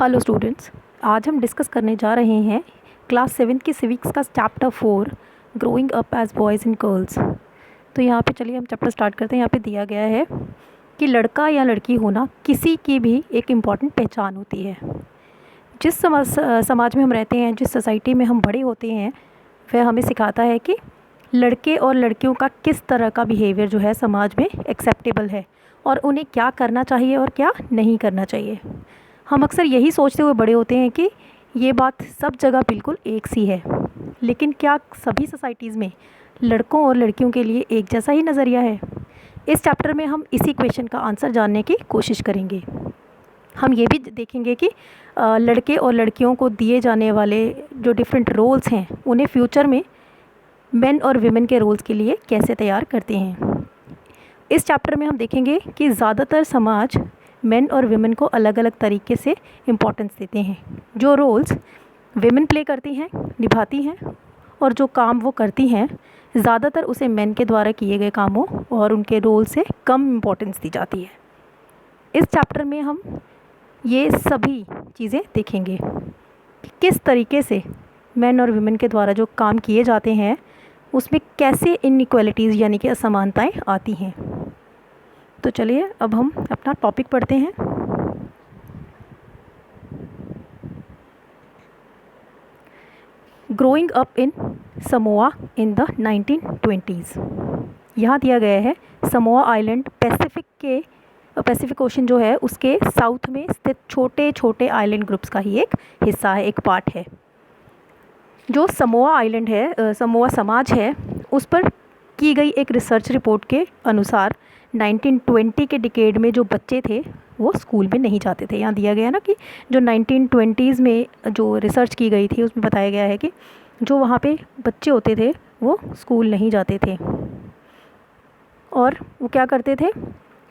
Hello students, आज हम discuss करने जा रहे हैं क्लास 7 की सिविक्स का chapter 4 growing up as boys and girls. तो यहाँ पे चलिए हम चैप्टर स्टार्ट करते हैं। यहाँ पे दिया गया है कि लड़का या लड़की होना किसी की भी एक इम्पॉर्टेंट पहचान होती है। जिस समाज में हम रहते हैं, जिस सोसाइटी में हम बड़े होते हैं, वह हमें सिखाता है कि लड़के और लड़कियों का किस तरह का बिहेवियर जो है समाज में एक्सेप्टेबल है और उन्हें क्या करना चाहिए और क्या नहीं करना चाहिए। हम अक्सर यही सोचते हुए बड़े होते हैं कि ये बात सब जगह बिल्कुल एक सी है, लेकिन क्या सभी सोसाइटीज़ में लड़कों और लड़कियों के लिए एक जैसा ही नज़रिया है? इस चैप्टर में हम इसी क्वेश्चन का आंसर जानने की कोशिश करेंगे। हम ये भी देखेंगे कि लड़के और लड़कियों को दिए जाने वाले जो डिफरेंट रोल्स हैं, उन्हें फ्यूचर में मेन और विमेन के रोल्स के लिए कैसे तैयार करते हैं। इस चैप्टर में हम देखेंगे कि ज़्यादातर समाज मेन और विमेन को अलग अलग तरीके से इम्पोर्टेंस देते हैं। जो रोल्स विमेन प्ले करती हैं, निभाती हैं, और जो काम वो करती हैं, ज़्यादातर उसे मेन के द्वारा किए गए कामों और उनके रोल से कम इम्पोर्टेंस दी जाती है। इस चैप्टर में हम ये सभी चीज़ें देखेंगे कि किस तरीके से मेन और विमेन के द्वारा जो काम किए जाते हैं उसमें कैसे इनइक्वालिटीज़ यानी कि असमानताएं आती हैं। तो चलिए अब हम अपना टॉपिक पढ़ते हैं। Growing up in Samoa in the 1920s। यहाँ दिया गया है समोआ आइलैंड पैसिफिक ओशन जो है उसके साउथ में स्थित छोटे छोटे आइलैंड ग्रुप्स का ही एक हिस्सा है, एक पार्ट है। जो समोआ आइलैंड है, समोआ समाज है, उस पर की गई एक रिसर्च रिपोर्ट के अनुसार 1920 के डिकेड में जो बच्चे थे वो स्कूल में नहीं जाते थे। यहाँ दिया गया ना कि जो 1920s में जो रिसर्च की गई थी उसमें बताया गया है कि जो वहाँ पे बच्चे होते थे वो स्कूल नहीं जाते थे, और वो क्या करते थे,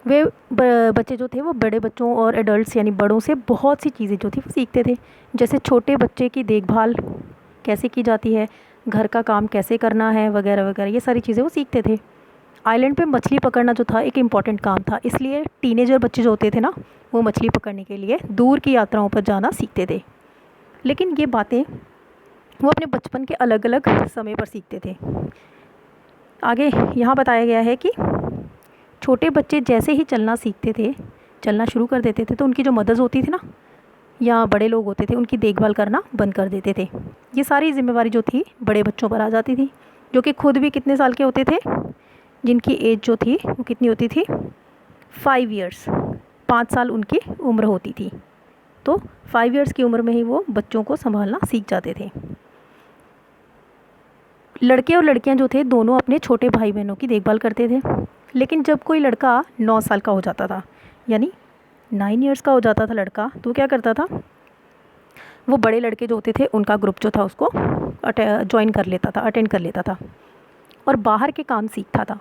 वे बच्चे जो थे वो बड़े बच्चों और एडल्ट्स यानी बड़ों से बहुत सी चीज़ें जो थी वो सीखते थे। जैसे छोटे बच्चे की देखभाल कैसे की जाती है, घर का काम कैसे करना है, वगैरह वगैरह, ये सारी चीज़ें वो सीखते थे। आइलैंड पे मछली पकड़ना जो था एक इम्पॉर्टेंट काम था, इसलिए टीनेजर बच्चे जो होते थे ना वो मछली पकड़ने के लिए दूर की यात्राओं पर जाना सीखते थे। लेकिन ये बातें वो अपने बचपन के अलग अलग समय पर सीखते थे। आगे यहाँ बताया गया है कि छोटे बच्चे जैसे ही चलना सीखते थे, चलना शुरू कर देते थे, तो उनकी जो मदर्स होती थी ना या बड़े लोग होते थे उनकी देखभाल करना बंद कर देते थे। ये सारी जिम्मेवारी जो थी बड़े बच्चों पर आ जाती थी, जो कि खुद भी कितने साल के होते थे, जिनकी एज जो थी वो कितनी होती थी, 5 ईयर्स, 5 साल उनकी उम्र होती थी। तो 5 ईयर्स की उम्र में ही वो बच्चों को संभालना सीख जाते थे। लड़के और लड़कियां जो थे दोनों अपने छोटे भाई बहनों की देखभाल करते थे। लेकिन जब कोई लड़का 9 साल का हो जाता था, यानी 9 ईयर्स का हो जाता था लड़का, तो क्या करता था, वो बड़े लड़के जो होते थे उनका ग्रुप जो था उसको ज्वाइन कर लेता था, अटेंड कर लेता था, और बाहर के काम सीखता था,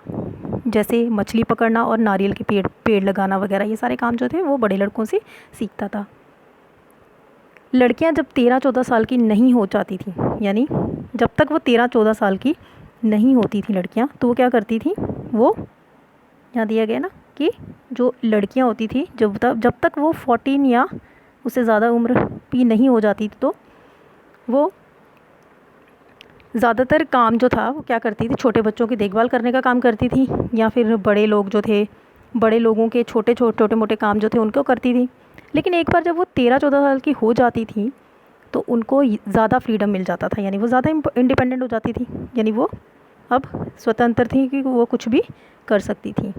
जैसे मछली पकड़ना और नारियल के पेड़ लगाना वगैरह, ये सारे काम जो थे वो बड़े लड़कों से सीखता था। लड़कियां जब 13-14 साल की नहीं हो जाती थी, यानी जब तक वो 13-14 साल की नहीं होती थी लड़कियां, तो वो क्या करती थी, वो यहाँ दिया गया ना कि जो लड़कियां होती थी जब तक वो 14 या उससे ज़्यादा उम्र भी नहीं हो जाती थी, तो वो ज़्यादातर काम जो था वो क्या करती थी, छोटे बच्चों की देखभाल करने का काम करती थी, या फिर बड़े लोग जो थे, बड़े लोगों के छोटे मोटे काम जो थे उनको करती थी। लेकिन एक बार जब वो 13-14 साल की हो जाती थी तो उनको ज़्यादा फ्रीडम मिल जाता था, यानी वो ज़्यादा इंडिपेंडेंट हो जाती थी, यानी वो अब स्वतंत्र थी कि वो कुछ भी कर सकती थी।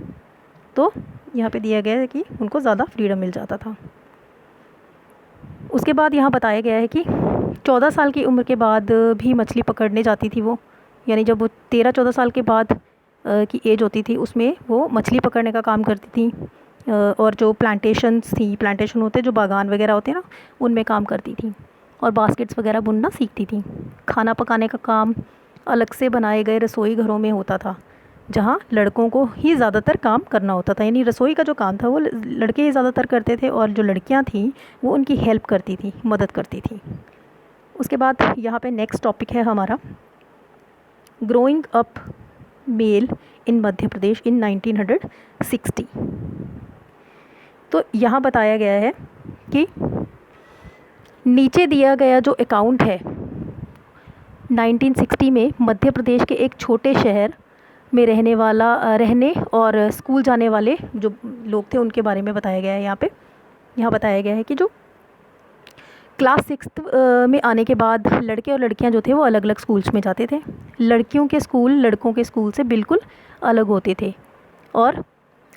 तो यहाँ पे दिया गया है कि उनको ज़्यादा फ्रीडम मिल जाता था। उसके बाद यहाँ बताया गया है कि 14 साल की उम्र के बाद भी मछली पकड़ने जाती थी वो, यानी जब वो 13-14 साल के बाद की एज होती थी उसमें वो मछली पकड़ने का काम करती थी, और जो प्लांटेशन होते जो बागान वगैरह होते हैं ना उनमें काम करती थी, और बास्केट्स वगैरह बुनना सीखती थी। खाना पकाने का काम अलग से बनाए गए रसोई घरों में होता था, जहाँ लड़कों को ही ज़्यादातर काम करना होता था, यानी रसोई का जो काम था वो लड़के ही ज़्यादातर करते थे, और जो लड़कियाँ थीं वो उनकी हेल्प करती थी, मदद करती थी। उसके बाद यहाँ पे नेक्स्ट टॉपिक है हमारा ग्रोइंग अप मेल इन मध्य प्रदेश इन 1960। तो यहाँ बताया गया है कि नीचे दिया गया जो अकाउंट है 1960 में मध्य प्रदेश के एक छोटे शहर में रहने और स्कूल जाने वाले जो लोग थे उनके बारे में बताया गया है। यहाँ बताया गया है कि जो क्लास 6 में आने के बाद लड़के और लड़कियां जो थे वो अलग अलग स्कूल्स में जाते थे। लड़कियों के स्कूल लड़कों के स्कूल से बिल्कुल अलग होते थे और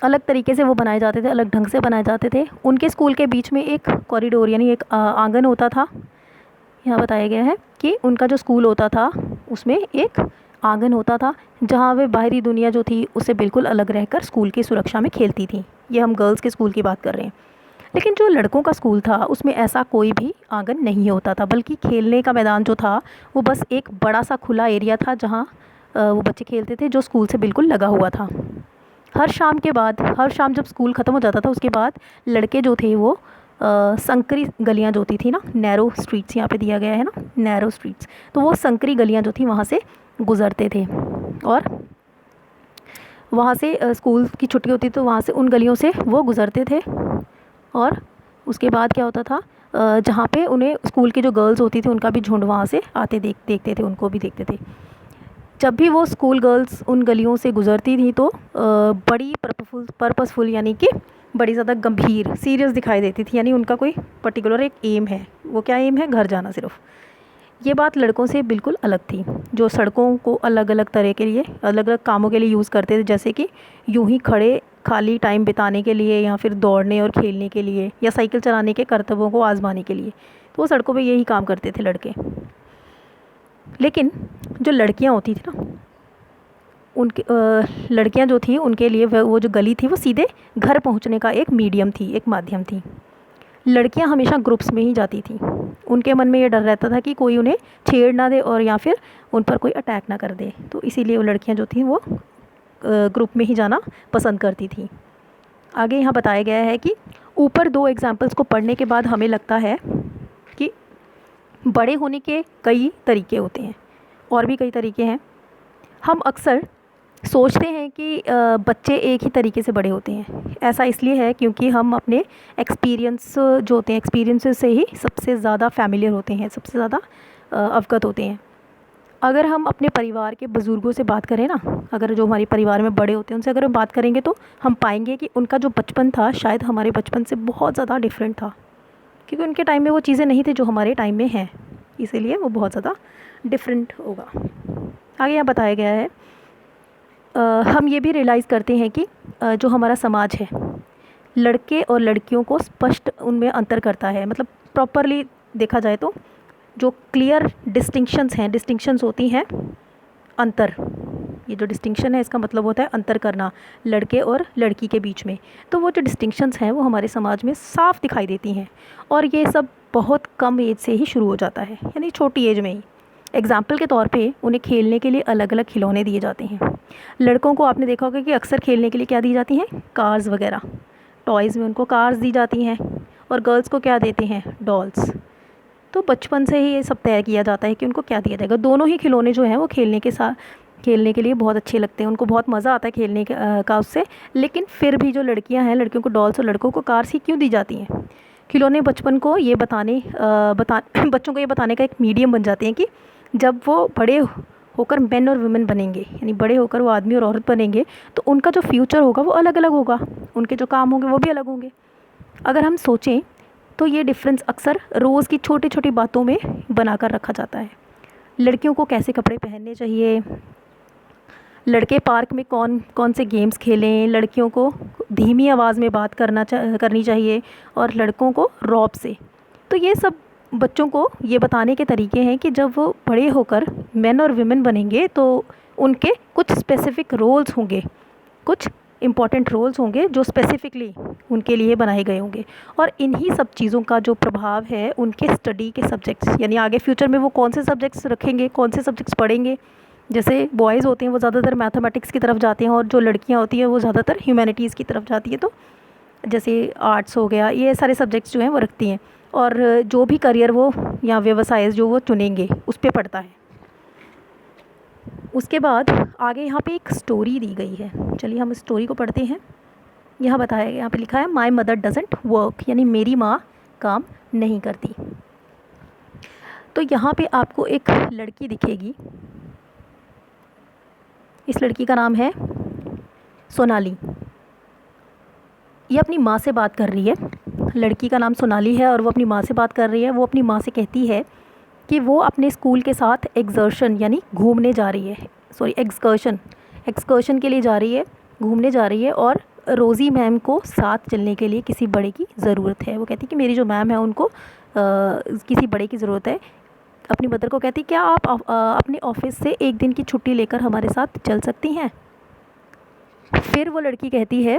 अलग तरीके से वो बनाए जाते थे, अलग ढंग से बनाए जाते थे। उनके स्कूल के बीच में एक कॉरिडोर यानी एक आंगन होता था। यहाँ बताया गया है कि उनका जो स्कूल होता था उसमें एक आंगन होता था जहाँ वे बाहरी दुनिया जो थी उससे बिल्कुल अलग रहकर स्कूल की सुरक्षा में खेलती थी। ये हम गर्ल्स के स्कूल की बात कर रहे हैं। लेकिन जो लड़कों का स्कूल था उसमें ऐसा कोई भी आंगन नहीं होता था, बल्कि खेलने का मैदान जो था वो बस एक बड़ा सा खुला एरिया था जहाँ वो बच्चे खेलते थे, जो स्कूल से बिल्कुल लगा हुआ था। हर शाम जब स्कूल ख़त्म हो जाता था उसके बाद लड़के जो थे वो संकरी गलियाँ जो होती थी ना, नैरो स्ट्रीट्स यहाँ पे दिया गया है ना, नैरो स्ट्रीट्स, तो वो संकरी गलियाँ जो थी वहाँ से गुज़रते थे और वहाँ से स्कूल की छुट्टी होती तो वहाँ से उन गलियों से वो गुज़रते थे। और उसके बाद क्या होता था, जहाँ पे उन्हें स्कूल की जो गर्ल्स होती थी उनका भी झुंड वहाँ से आते देखते थे, उनको भी देखते थे। जब भी वो स्कूल गर्ल्स उन गलियों से गुज़रती थी तो बड़ी पर्पसफुल यानी कि बड़ी ज़्यादा गंभीर सीरियस दिखाई देती थी, यानी उनका कोई पर्टिकुलर एक एम है। वो क्या एम है? घर जाना सिर्फ। ये बात लड़कों से बिल्कुल अलग थी, जो सड़कों को अलग अलग तरह के लिए अलग अलग कामों के लिए यूज़ करते थे, जैसे कि यूं ही खड़े खाली टाइम बिताने के लिए या फिर दौड़ने और खेलने के लिए या साइकिल चलाने के कर्तव्यों को आजमाने के लिए। तो वो सड़कों पे यही काम करते थे लड़के। लेकिन जो लड़कियां होती थी ना, उनके लड़कियां जो थी उनके लिए वो जो गली थी वो सीधे घर पहुंचने का एक मीडियम थी, एक माध्यम थी। लड़कियां हमेशा ग्रुप्स में ही जाती थी। उनके मन में ये डर रहता था कि कोई उन्हें छेड़ ना दे और या फिर उन पर कोई अटैक ना कर दे, तो इसीलिए वो लड़कियां जो थी वो ग्रुप में ही जाना पसंद करती थी। आगे यहाँ बताया गया है कि ऊपर 2 एग्जाम्पल्स को पढ़ने के बाद हमें लगता है कि बड़े होने के कई तरीके होते हैं, और भी कई तरीके हैं। हम अक्सर सोचते हैं कि बच्चे एक ही तरीके से बड़े होते हैं। ऐसा इसलिए है क्योंकि हम अपने एक्सपीरियंस जो होते हैं, एक्सपीरियंसेस से ही सबसे ज़्यादा फैमिलियर होते हैं, सबसे ज़्यादा अवगत होते हैं। अगर हम अपने परिवार के बुज़ुर्गों से बात करें ना, अगर जो हमारे परिवार में बड़े होते हैं उनसे अगर हम बात करेंगे तो हम पाएंगे कि उनका जो बचपन था शायद हमारे बचपन से बहुत ज़्यादा डिफरेंट था, क्योंकि उनके टाइम में वो चीज़ें नहीं थी जो हमारे टाइम में हैं, इसीलिए वो बहुत ज़्यादा डिफरेंट होगा। आगे यहाँ बताया गया है हम ये भी रियलाइज़ करते हैं कि जो हमारा समाज है लड़के और लड़कियों को स्पष्ट उनमें अंतर करता है। मतलब प्रॉपरली देखा जाए तो जो क्लियर डिस्टिंक्शंस होती हैं, अंतर, ये जो डिस्टिंक्शन है इसका मतलब होता है अंतर करना लड़के और लड़की के बीच में। तो वो जो डिस्टिंक्शंस हैं वो हमारे समाज में साफ दिखाई देती हैं, और ये सब बहुत कम एज से ही शुरू हो जाता है, यानी छोटी एज में ही। एग्जाम्पल के तौर पे उन्हें खेलने के लिए अलग अलग खिलौने दिए जाते हैं। लड़कों को आपने देखा होगा कि अक्सर खेलने के लिए क्या दी जाती हैं? कार्स वगैरह, टॉयज़ में उनको कार्स दी जाती हैं, और गर्ल्स को क्या देते हैं? डॉल्स। तो बचपन से ही ये सब तय किया जाता है कि उनको क्या दिया जाएगा। दोनों ही खिलौने जो हैं वो खेलने के लिए बहुत अच्छे लगते हैं, उनको बहुत मज़ा आता है खेलने का उससे। लेकिन फिर भी जो लड़कियां हैं, लड़कियों को डॉल्स और लड़कों को कार्स ही क्यों दी जाती हैं? खिलौने बच्चों को ये बताने का एक मीडियम बन जाते हैं कि जब वो बड़े होकर मैन और वुमेन बनेंगे, यानी बड़े होकर वो आदमी और औरत बनेंगे, तो उनका जो फ्यूचर होगा वो अलग अलग होगा, उनके जो काम होंगे वो भी अलग होंगे। अगर हम सोचें तो ये डिफरेंस अक्सर रोज़ की छोटी छोटी बातों में बनाकर रखा जाता है। लड़कियों को कैसे कपड़े पहनने चाहिए, लड़के पार्क में कौन कौन से गेम्स खेलें, लड़कियों को धीमी आवाज़ में बात करनी चाहिए और लड़कों को रौब से। तो ये सब बच्चों को ये बताने के तरीके हैं कि जब वो बड़े होकर मेन और वुमेन बनेंगे तो उनके कुछ स्पेसिफ़िक रोल्स होंगे, कुछ इम्पॉर्टेंट रोल्स होंगे जो स्पेसिफ़िकली उनके लिए बनाए गए होंगे। और इन्हीं सब चीज़ों का जो प्रभाव है उनके स्टडी के सब्जेक्ट्स, यानी आगे फ्यूचर में वो कौन से सब्जेक्ट्स रखेंगे, कौन से सब्जेक्ट्स पढ़ेंगे। जैसे बॉयज़ होते हैं वो ज़्यादातर मैथमेटिक्स की तरफ जाते हैं, और जो लड़कियाँ होती हैं वो ज़्यादातर ह्यूमैनिटीज़ की तरफ जाती है। तो जैसे आर्ट्स हो गया, ये सारे सब्जेक्ट्स जो हैं वो रखती हैं, और जो भी करियर वो या व्यवसाय जो वो चुनेंगे उस पर पड़ता है। उसके बाद आगे यहाँ पे एक स्टोरी दी गई है, चलिए हम स्टोरी को पढ़ते हैं। यहाँ बताया गया, यहाँ पे लिखा है माई मदर डजेंट वर्क, यानी मेरी माँ काम नहीं करती। तो यहाँ पे आपको एक लड़की दिखेगी। इस लड़की का नाम है सोनाली। ये अपनी माँ से बात कर रही है। लड़की का नाम सोनाली है और वो अपनी माँ से बात कर रही है। वो अपनी माँ से कहती है कि वो अपने स्कूल के साथ एक्सकर्शन यानी घूमने जा रही है, सॉरी एक्सकर्शन के लिए जा रही है, घूमने जा रही है। और रोज़ी मैम को साथ चलने के लिए किसी बड़े की ज़रूरत है। वो कहती है कि मेरी जो मैम है उनको किसी बड़े की ज़रूरत है। अपनी मदर को कहती क्या आप अपने ऑफिस से एक दिन की छुट्टी लेकर हमारे साथ चल सकती हैं। फिर वो लड़की कहती है,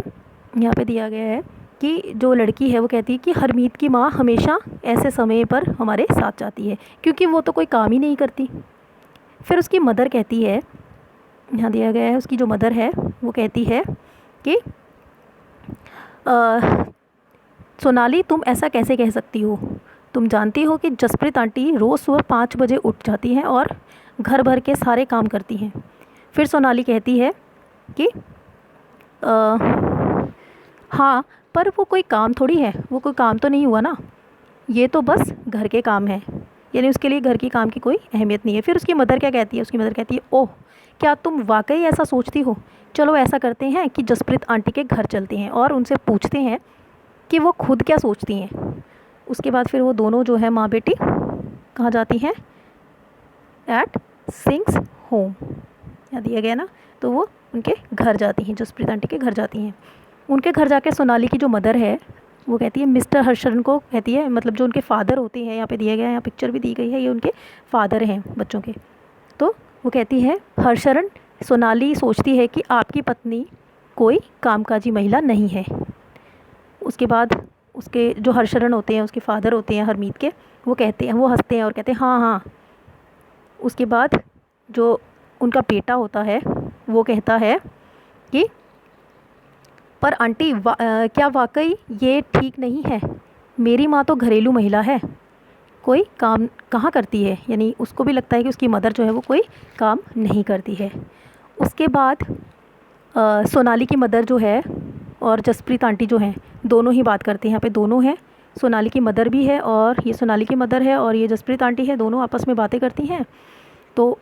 यहाँ पे दिया गया है कि जो लड़की है वो कहती है कि हरमीत की माँ हमेशा ऐसे समय पर हमारे साथ जाती है क्योंकि वो तो कोई काम ही नहीं करती। फिर उसकी मदर कहती है, यहाँ दिया गया है, उसकी जो मदर है वो कहती है कि सोनाली तुम ऐसा कैसे कह सकती हो, तुम जानती हो कि जसप्रीत आंटी रोज़ सुबह 5 बजे उठ जाती हैं और घर भर के सारे काम करती हैं। फिर सोनाली कहती है कि हाँ पर वो कोई काम थोड़ी है, वो कोई काम तो नहीं हुआ ना, ये तो बस घर के काम है, यानी उसके लिए घर की काम की कोई अहमियत नहीं है। फिर उसकी मदर क्या कहती है, उसकी मदर कहती है ओह क्या तुम वाकई ऐसा सोचती हो, चलो ऐसा करते हैं कि जसप्रीत आंटी के घर चलते हैं और उनसे पूछते हैं कि वो खुद क्या सोचती हैं। उसके बाद फिर वो दोनों जो है माँ बेटी कहाँ जाती हैं, एट सिंग्स होम, यहाँ दिया गया ना, तो वो उनके घर जाती हैं, जसप्रीत आंटी के घर जाती हैं। उनके घर जाके सोनाली की जो मदर है वो कहती है मिस्टर हर्षरन को, कहती है मतलब जो उनके फादर होते हैं, यहाँ पे दिया गया है, यहाँ पिक्चर भी दी गई है, ये उनके फादर हैं बच्चों के। तो वो कहती है हर्षरन, सोनाली सोचती है कि आपकी पत्नी कोई कामकाजी महिला नहीं है। उसके बाद उसके जो हर्षरन होते हैं, उसके फादर होते हैं हरमीत के, वो कहते हैं, वो हंसते हैं और कहते हैं हाँ हाँ। उसके बाद जो उनका बेटा होता है वो कहता है कि पर आंटी क्या वाकई ये ठीक नहीं है, मेरी माँ तो घरेलू महिला है, कोई काम कहाँ करती है, यानी उसको भी लगता है कि उसकी मदर जो है वो कोई काम नहीं करती है। उसके बाद सोनाली की मदर जो है और जसप्रीत आंटी जो हैं दोनों ही बात करते हैं। यहाँ पे दोनों हैं, सोनाली की मदर भी है और ये सोनाली की मदर है और ये जसप्रीत आंटी है, दोनों आपस में बातें करती हैं। तो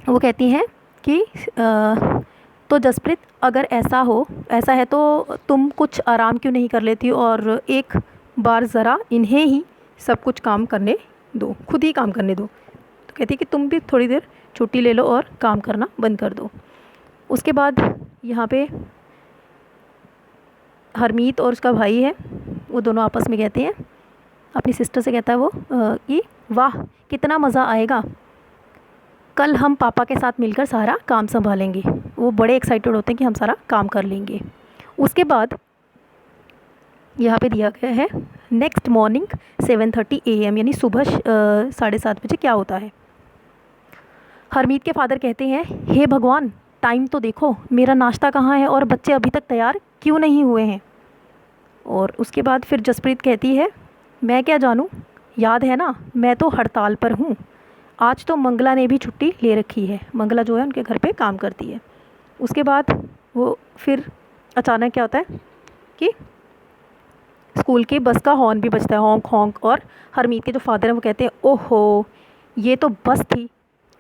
वो कहती हैं कि तो जसप्रीत अगर ऐसा है तो तुम कुछ आराम क्यों नहीं कर लेती और एक बार ज़रा इन्हें ही सब कुछ काम करने दो, खुद ही काम करने दो। तो कहती है कि तुम भी थोड़ी देर छुट्टी ले लो और काम करना बंद कर दो। उसके बाद यहाँ पे हरमीत और उसका भाई है, वो दोनों आपस में कहते हैं, अपनी सिस्टर से कहता है वो कि वाह कितना मज़ा आएगा, कल हम पापा के साथ मिलकर सारा काम संभालेंगे। वो बड़े एक्साइटेड होते हैं कि हम सारा काम कर लेंगे। उसके बाद यहाँ पे दिया गया है नेक्स्ट मॉर्निंग 7:30 AM, यानी सुबह 7:30 बजे क्या होता है। हरमीत के फादर कहते हैं हे भगवान टाइम तो देखो, मेरा नाश्ता कहाँ है और बच्चे अभी तक तैयार क्यों नहीं हुए हैं। और उसके बाद फिर जसप्रीत कहती है मैं क्या जानूँ, याद है ना मैं तो हड़ताल पर हूँ, आज तो मंगला ने भी छुट्टी ले रखी है। मंगला जो है उनके घर पे काम करती है। उसके बाद वो फिर अचानक क्या होता है कि स्कूल की बस का हॉर्न भी बजता है, हॉन्क हॉन्क। और हरमीत के जो फादर हैं वो कहते हैं ओहो ये तो बस थी,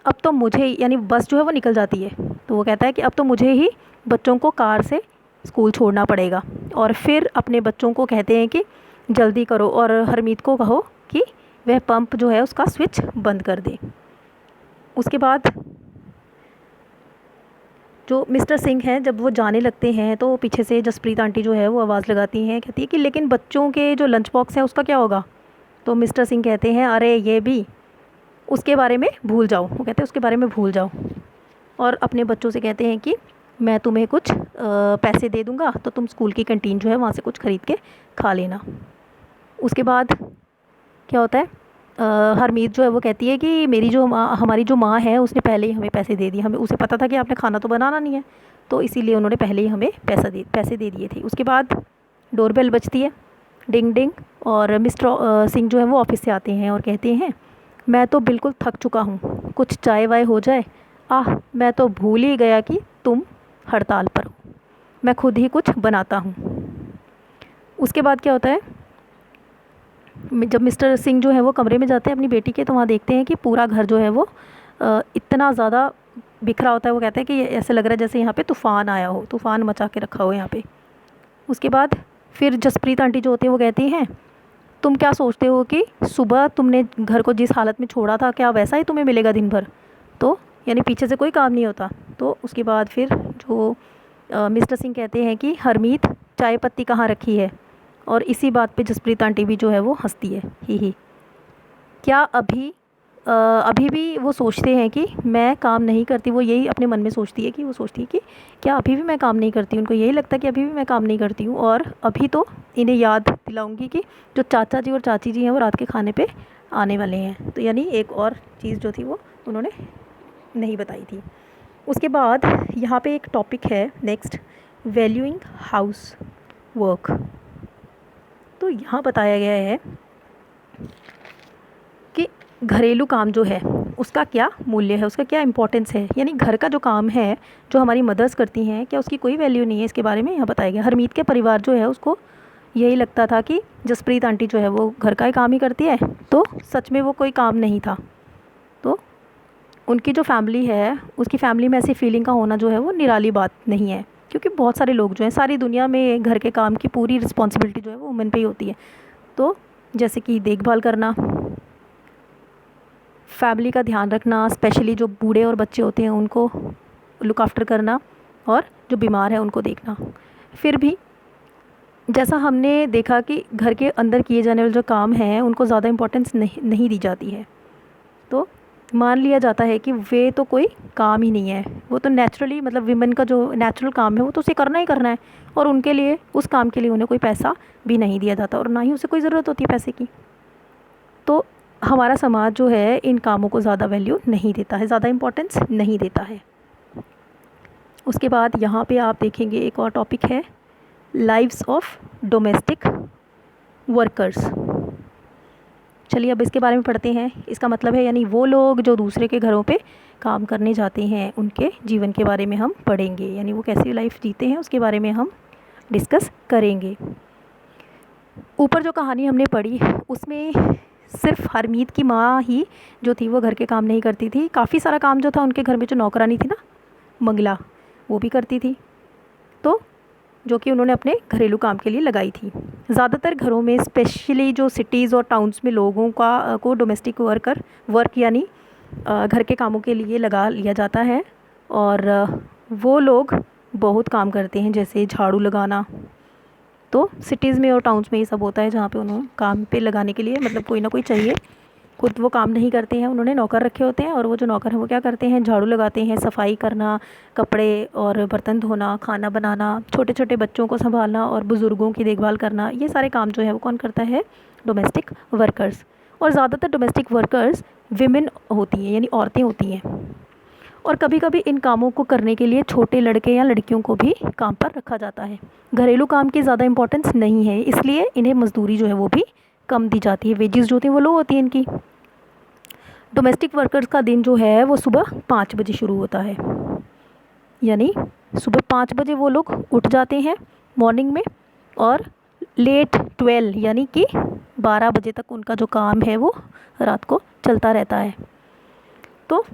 अब तो मुझे, यानी बस जो है वो निकल जाती है, तो वो कहता है कि अब तो मुझे ही बच्चों को कार से स्कूल छोड़ना पड़ेगा। और फिर अपने बच्चों को कहते हैं कि जल्दी करो और हरमीत को कहो कि वह पंप जो है उसका स्विच बंद कर दे। उसके बाद जो मिस्टर सिंह हैं जब वो जाने लगते हैं तो पीछे से जसप्रीत आंटी जो है वो आवाज़ लगाती हैं, कहती है कि लेकिन बच्चों के जो लंच बॉक्स है उसका क्या होगा। तो मिस्टर सिंह कहते हैं अरे ये भी, उसके बारे में भूल जाओ। वो कहते हैं उसके बारे में भूल जाओ और अपने बच्चों से कहते हैं कि मैं तुम्हें कुछ पैसे दे दूँगा तो तुम स्कूल की कैंटीन जो है वहाँ से कुछ ख़रीद के खा लेना। उसके बाद क्या होता है, हरमीत जो है वो कहती है कि हमारी जो माँ है उसने पहले ही हमें पैसे दे दिए, हमें उसे पता था कि आपने खाना तो बनाना नहीं है, तो इसीलिए उन्होंने पहले ही हमें पैसे दे दिए थे। उसके बाद डोरबेल बजती है, डिंग डिंग, और मिस्टर सिंह जो है वो ऑफिस से आते हैं और कहते हैं मैं तो बिल्कुल थक चुका हूँ, कुछ चाय वाय हो जाए। मैं तो भूल ही गया कि तुम हड़ताल पर हो, मैं खुद ही कुछ बनाता हूँ। उसके बाद क्या होता है जब मिस्टर सिंह जो है वो कमरे में जाते हैं अपनी बेटी के, तो वहाँ देखते हैं कि पूरा घर जो है वो इतना ज़्यादा बिखरा होता है। वो कहते हैं कि ऐसे लग रहा है जैसे यहाँ पे तूफ़ान आया हो, तूफ़ान मचा के रखा हो यहाँ पे। उसके बाद फिर जसप्रीत आंटी जो होती है वो कहती हैं, तुम क्या सोचते हो कि सुबह तुमने घर को जिस हालत में छोड़ा था, क्या वैसा ही तुम्हें मिलेगा दिन भर? तो यानी पीछे से कोई काम नहीं होता। तो उसके बाद फिर जो मिस्टर सिंह कहते हैं कि हरमीत चाय पत्ती कहाँ रखी है, और इसी बात पे जसप्रीत आंटी भी जो है वो हंसती है, ही। क्या अभी भी वो सोचते हैं कि मैं काम नहीं करती, वो यही अपने मन में सोचती है कि वो सोचती है कि क्या अभी भी मैं काम नहीं करती, उनको यही लगता है कि अभी भी मैं काम नहीं करती हूँ। और अभी तो इन्हें याद दिलाऊंगी कि जो चाचा जी और चाची जी हैं वो रात के खाने पे आने वाले हैं। तो यानी एक और चीज़ जो थी वो उन्होंने नहीं बताई थी। उसके बाद यहाँ पे एक टॉपिक है नेक्स्ट, वैल्यूइंग हाउस वर्क। तो यहाँ बताया गया है कि घरेलू काम जो है उसका क्या मूल्य है, उसका क्या इम्पोर्टेंस है। यानी घर का जो काम है जो हमारी मदर्स करती हैं, क्या उसकी कोई वैल्यू नहीं है, इसके बारे में यहाँ बताया गया। हरमीत के परिवार जो है उसको यही लगता था कि जसप्रीत आंटी जो है वो घर का ही काम ही करती है, तो सच में वो कोई काम नहीं था। तो उनकी जो फैमिली है उसकी फैमिली में ऐसी फीलिंग का होना जो है वो निराली बात नहीं है, क्योंकि बहुत सारे लोग जो हैं सारी दुनिया में घर के काम की पूरी रिस्पॉन्सिबिलिटी जो है वो वुमेन पे ही होती है। तो जैसे कि देखभाल करना, फैमिली का ध्यान रखना, स्पेशली जो बूढ़े और बच्चे होते हैं उनको लुक आफ्टर करना, और जो बीमार है उनको देखना। फिर भी जैसा हमने देखा कि घर के अंदर किए जाने वाले जो काम हैं उनको ज़्यादा इम्पोर्टेंस नहीं दी जाती है। तो मान लिया जाता है कि वे तो कोई काम ही नहीं है, वो तो नेचुरली, मतलब विमेन का जो नेचुरल काम है वो तो उसे करना ही करना है, और उनके लिए उस काम के लिए उन्हें कोई पैसा भी नहीं दिया जाता, और ना ही उसे कोई ज़रूरत होती है पैसे की। तो हमारा समाज जो है इन कामों को ज़्यादा वैल्यू नहीं देता है, ज़्यादा इम्पोर्टेंस नहीं देता है। उसके बाद यहाँ पे आप देखेंगे एक और टॉपिक है, लाइव्स ऑफ डोमेस्टिक वर्कर्स। चलिए अब इसके बारे में पढ़ते हैं। इसका मतलब है यानी वो लोग जो दूसरे के घरों पे काम करने जाते हैं उनके जीवन के बारे में हम पढ़ेंगे, यानी वो कैसी लाइफ जीते हैं उसके बारे में हम डिस्कस करेंगे। ऊपर जो कहानी हमने पढ़ी उसमें सिर्फ हरमीत की माँ ही जो थी वो घर के काम नहीं करती थी, काफ़ी सारा काम जो था उनके घर में जो नौकरानी थी ना मंगला, वो भी करती थी, तो जो कि उन्होंने अपने घरेलू काम के लिए लगाई थी। ज़्यादातर घरों में स्पेशली जो सिटीज़ और टाउन्स में लोगों को डोमेस्टिक वर्क यानी घर के कामों के लिए लगा लिया जाता है, और वो लोग बहुत काम करते हैं, जैसे झाड़ू लगाना। तो सिटीज़ में और टाउन्स में ये सब होता है जहाँ पे उन्होंने काम पे लगाने के लिए मतलब कोई ना कोई चाहिए, खुद वो काम नहीं करते हैं, उन्होंने नौकर रखे होते हैं, और वो जो नौकर हैं वो क्या करते हैं, झाड़ू लगाते हैं, सफाई करना, कपड़े और बर्तन धोना, खाना बनाना, छोटे छोटे बच्चों को संभालना और बुज़ुर्गों की देखभाल करना, ये सारे काम जो है वो कौन करता है, डोमेस्टिक वर्कर्स। और ज़्यादातर डोमेस्टिक वर्कर्स विमेन होती हैं, यानी औरतें होती हैं। और कभी कभी इन कामों को करने के लिए छोटे लड़के या लड़कियों को भी काम पर रखा जाता है। घरेलू काम की ज़्यादा इंपॉर्टेंस नहीं है, इसलिए इन्हें मजदूरी जो है वो भी कम दी जाती है, वेजेस जो होती हैं वो लो होती हैं इनकी। डोमेस्टिक वर्कर्स का दिन जो है वो सुबह 5 बजे शुरू होता है, यानी सुबह 5 बजे वो लोग उठ जाते हैं मॉर्निंग में, और लेट 12 यानी कि 12 बजे तक उनका जो काम है वो रात को चलता रहता है। तो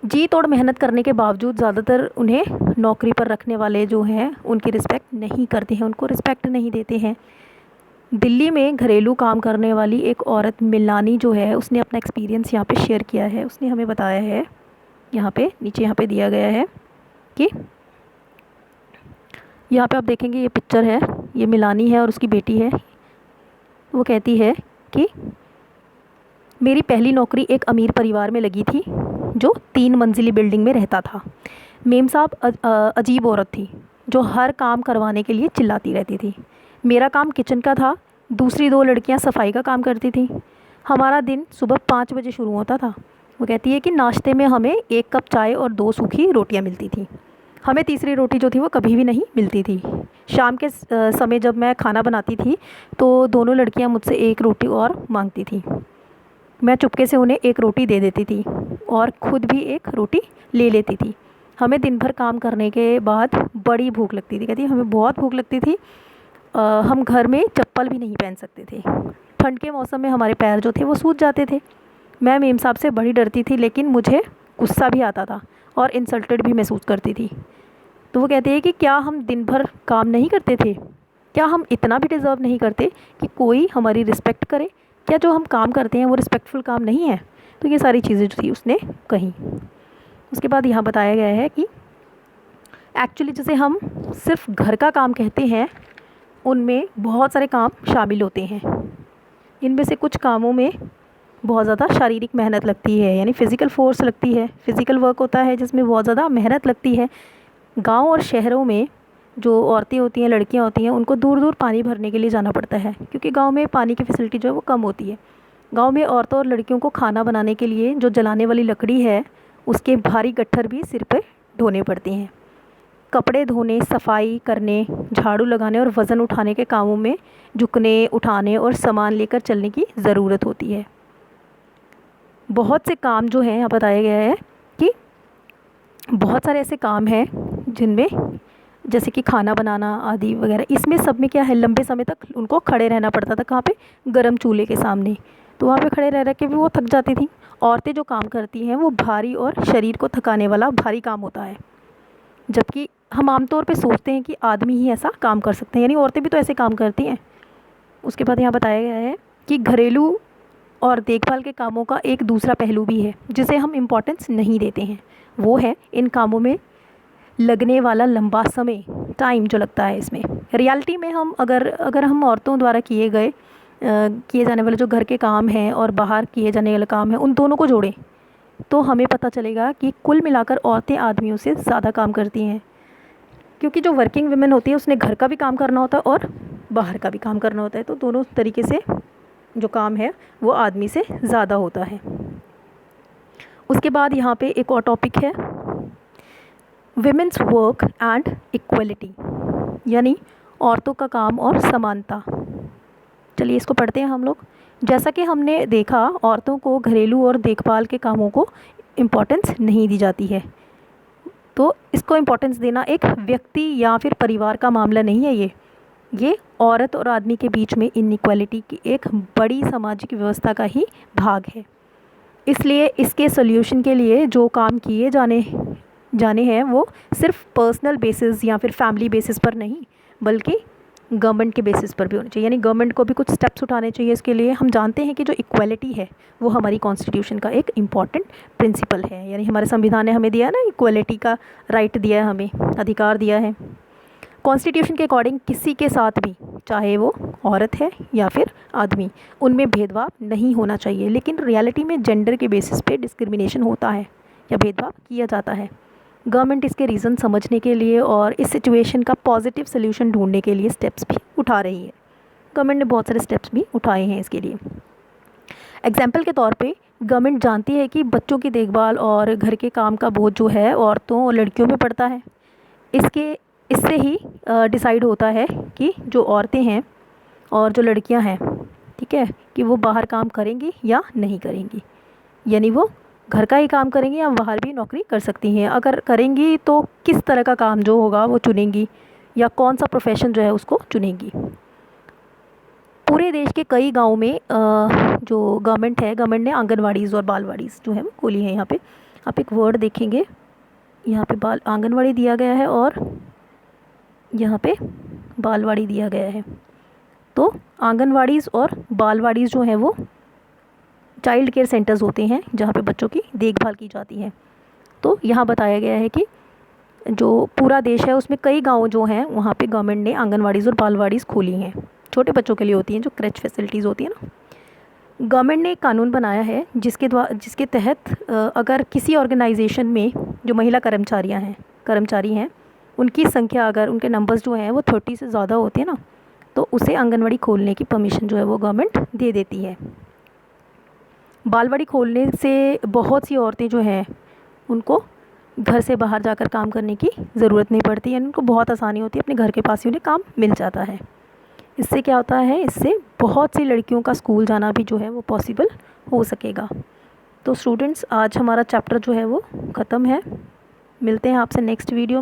जी तोड़ मेहनत करने के बावजूद ज़्यादातर उन्हें नौकरी पर रखने वाले जो हैं उनकी रिस्पेक्ट नहीं करते हैं, उनको रिस्पेक्ट नहीं देते हैं। दिल्ली में घरेलू काम करने वाली एक औरत मिलानी जो है उसने अपना एक्सपीरियंस यहाँ पे शेयर किया है। उसने हमें बताया है, यहाँ पे नीचे यहाँ पे दिया गया है कि यहाँ पे आप देखेंगे ये पिक्चर है, ये मिलानी है और उसकी बेटी है। वो कहती है कि मेरी पहली नौकरी एक अमीर परिवार में लगी थी जो 3 मंजिली बिल्डिंग में रहता था। मेम साहब अजीब औरत थी जो हर काम करवाने के लिए चिल्लाती रहती थी। मेरा काम किचन का था, दूसरी 2 लड़कियां सफाई का काम करती थी। हमारा दिन सुबह 5 बजे शुरू होता था। वो कहती है कि नाश्ते में हमें 1 कप चाय और 2 सूखी रोटियां मिलती थी। हमें तीसरी रोटी जो थी वो कभी भी नहीं मिलती थी। शाम के समय जब मैं खाना बनाती थी तो दोनों लड़कियां मुझसे 1 रोटी और मांगती थी। मैं चुपके से उन्हें 1 रोटी दे देती थी और ख़ुद भी 1 रोटी ले लेती थी। हमें दिन भर काम करने के बाद बड़ी भूख लगती थी। कहती हमें बहुत भूख लगती थी, हम घर में चप्पल भी नहीं पहन सकते थे। ठंड के मौसम में हमारे पैर जो थे वो सूज जाते थे। मैं मेम साहब से बड़ी डरती थी, लेकिन मुझे गुस्सा भी आता था और इंसल्टेड भी महसूस करती थी। तो वो कहते हैं कि क्या हम दिन भर काम नहीं करते थे? क्या हम इतना भी डिज़र्व नहीं करते कि कोई हमारी रिस्पेक्ट करे? क्या जो हम काम करते हैं वो रिस्पेक्टफुल काम नहीं है? तो ये सारी चीज़ें जो थी उसने कही। उसके बाद यहाँ बताया गया है कि एक्चुअली जैसे हम सिर्फ घर का काम कहते हैं, उनमें बहुत सारे काम शामिल होते हैं। इनमें से कुछ कामों में बहुत ज़्यादा शारीरिक मेहनत लगती है, यानी फ़िज़िकल फोर्स लगती है, फ़िज़िकल वर्क होता है जिसमें बहुत ज़्यादा मेहनत लगती है। गांव और शहरों में जो औरतें होती हैं, लड़कियां होती हैं, उनको दूर दूर पानी भरने के लिए जाना पड़ता है, क्योंकि गांव में पानी की फैसिलिटी जो है वो कम होती है। गांव में औरतों और लड़कियों को खाना बनाने के लिए जो जलाने वाली लकड़ी है, उसके भारी गट्ठर भी सिर पर ढोने पड़ते हैं। कपड़े धोने, सफाई करने, झाड़ू लगाने और वज़न उठाने के कामों में झुकने, उठाने और सामान लेकर चलने की ज़रूरत होती है। बहुत से काम जो हैं यहाँ बताया गया है कि बहुत सारे ऐसे काम हैं जिनमें जैसे कि खाना बनाना आदि वगैरह, इसमें सब में क्या है, लंबे समय तक उनको खड़े रहना पड़ता था। कहाँ पे? गर्म चूल्हे के सामने। तो वहाँ पे खड़े रह रह के भी वो थक जाती थी। औरतें जो काम करती हैं वो भारी और शरीर को थकाने वाला भारी काम होता है, जबकि हम आमतौर पे सोचते हैं कि आदमी ही ऐसा काम कर सकते हैं, यानी औरतें भी तो ऐसे काम करती हैं। उसके बाद यहाँ बताया गया है कि घरेलू और देखभाल के कामों का एक दूसरा पहलू भी है जिसे हम इम्पोर्टेंस नहीं देते हैं। वो है इन कामों में लगने वाला लंबा समय, टाइम जो लगता है इसमें। रियलिटी में हम अगर हम औरतों द्वारा किए जाने वाले जो घर के काम हैं और बाहर किए जाने वाले काम हैं, उन दोनों को जोड़ें तो हमें पता चलेगा कि कुल मिलाकर औरतें आदमियों से ज़्यादा काम करती हैं, क्योंकि जो वर्किंग वुमेन होती है उसने घर का भी काम करना होता है और बाहर का भी काम करना होता है। तो दोनों तरीके से जो काम है वो आदमी से ज़्यादा होता है। उसके बाद यहाँ पे एक और टॉपिक है, विमेंस वर्क एंड इक्वलिटी, यानी औरतों का काम और समानता। चलिए इसको पढ़ते हैं हम लोग। जैसा कि हमने देखा, औरतों को घरेलू और देखभाल के कामों को इम्पोर्टेंस नहीं दी जाती है। तो इसको इम्पोर्टेंस देना एक व्यक्ति या फिर परिवार का मामला नहीं है। ये औरत और आदमी के बीच में इनइक्वालिटी की एक बड़ी सामाजिक व्यवस्था का ही भाग है। इसलिए इसके सॉल्यूशन के लिए जो काम किए जाने हैं वो सिर्फ पर्सनल बेसिस या फिर फैमिली बेसिस पर नहीं, बल्कि गवर्नमेंट के बेसिस पर भी होने चाहिए। यानी गवर्नमेंट को भी कुछ स्टेप्स उठाने चाहिए इसके लिए। हम जानते हैं कि जो इक्वालिटी है वो हमारी कॉन्स्टिट्यूशन का एक इम्पॉर्टेंट प्रिंसिपल है, यानी हमारे संविधान ने हमें दिया है ना, इक्वालिटी का राइट दिया है, हमें अधिकार दिया है। कॉन्स्टिट्यूशन के अकॉर्डिंग किसी के साथ भी, चाहे वो औरत है या फिर आदमी, उनमें भेदभाव नहीं होना चाहिए। लेकिन रियलिटी में जेंडर के बेसिस पे डिस्क्रिमिनेशन होता है या भेदभाव किया जाता है। गवर्नमेंट इसके रीज़न समझने के लिए और इस सिचुएशन का पॉजिटिव सोल्यूशन ढूंढने के लिए स्टेप्स भी उठा रही है। गवर्नमेंट ने बहुत सारे स्टेप्स भी उठाए हैं इसके लिए। एग्जाम्पल के तौर पे गवर्नमेंट जानती है कि बच्चों की देखभाल और घर के काम का बोझ जो है औरतों और लड़कियों पे पड़ता है। इससे ही डिसाइड होता है कि जो औरतें हैं और जो लड़कियां हैं, ठीक है, कि वो बाहर काम करेंगी या नहीं करेंगी, यानी वो घर का ही काम करेंगी या बाहर भी नौकरी कर सकती हैं। अगर करेंगी तो किस तरह का काम जो होगा वो चुनेंगी या कौन सा प्रोफेशन जो है उसको चुनेंगी। पूरे देश के कई गाँव में जो गवर्नमेंट ने आंगनवाड़ीज़ और बालवाड़ीज़ जो है वो खोली है। यहाँ पे आप एक वर्ड देखेंगे, यहाँ पे आंगनवाड़ी दिया गया है और यहाँ पे बालवाड़ी दिया गया है। तो आंगनवाड़ीज़ और बालवाड़ीज़ जो हैं वो चाइल्ड केयर सेंटर्स होते हैं जहाँ पे बच्चों की देखभाल की जाती है। तो यहाँ बताया गया है कि जो पूरा देश है उसमें कई गांव जो हैं वहाँ पे गवर्नमेंट ने आंगनवाड़ीज़ और बालवाड़ीज़ खोली हैं। छोटे बच्चों के लिए होती हैं, जो क्रैच फैसिलिटीज़ होती है ना। गवर्नमेंट ने एक कानून बनाया है जिसके तहत अगर किसी ऑर्गेनाइजेशन में जो महिला कर्मचारी हैं उनकी संख्या, अगर उनके नंबर्स जो हैं वो 30 से ज़्यादा होते हैं ना, तो उसे आंगनवाड़ी खोलने की परमिशन जो है वो गवर्नमेंट दे देती है। बालवाड़ी खोलने से बहुत सी औरतें जो हैं उनको घर से बाहर जाकर काम करने की ज़रूरत नहीं पड़ती है, उनको बहुत आसानी होती है, अपने घर के पास ही उन्हें काम मिल जाता है। इससे क्या होता है, इससे बहुत सी लड़कियों का स्कूल जाना भी जो है वो पॉसिबल हो सकेगा। तो स्टूडेंट्स, आज हमारा चैप्टर जो है वो ख़त्म है। मिलते हैं आपसे नेक्स्ट वीडियो में।